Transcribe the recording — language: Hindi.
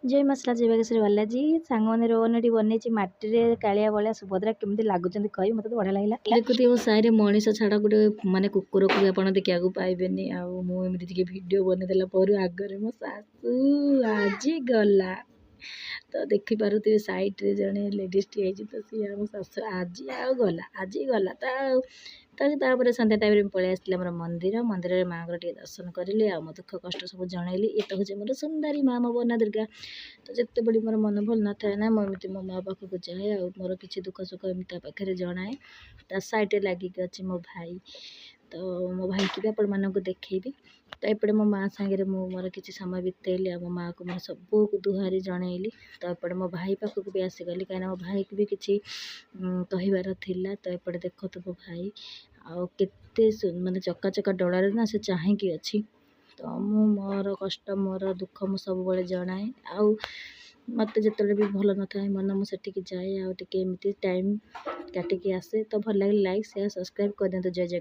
जय मसला जय बागेश्वरी बालाजी सांग मैंने रोहन टी बन मटी कालिया भाया सुभद्रा केमती लगुच कही मत तो बढ़िया लगे देखुती मो सारे मनीष छाड़ा गोटे माने कुकुर को आप देखा पाइबेनि आमती टे भिड बनईदेला पर आगे मो सासू आज गला तो देखिपे सैड्रे जड़े लेडीज टी तो सी आम सासू आज आज गला तापर सन्ध्या टाइम पलि आसती मंदिर मंदिर में माँ टे दर्शन करी आ मो दुख कष्ट सब जनइली ये तो हूँ मोर सुंदरी माँ मो बना दुर्गा तो जिते बड़ी मोर मन भल न था ना मुझे मो माँ पाखक जाए आ मोर किसी दुख सुख एमती पाखे जनाए ता सैड्रे लगिक अच्छे मो भाई तो मो भाई की भी आपण मानक देखी तो एपटे मो माँ सांगे मोर किसी समय बितेली आ मो माँ को मैं सब दुहारी जनइली तो एपटे मो भाई पाखक भी आसीगली कहीं मो भाई को भी किसी कहबार थिला तो एपटे देख तो मो भाई आते माने चकाचका डोलार ना से चाहिकी अच्छी तो मु मोर कष्ट मोर दुख मु सब बड़े जनाए आउ मत जिते भी भल न था मन मुझे जाए आमती टाइम काटिकी आसे तो भल लगे लाइक शेयर सब्सक्राइब कर दिखाँ जय जय।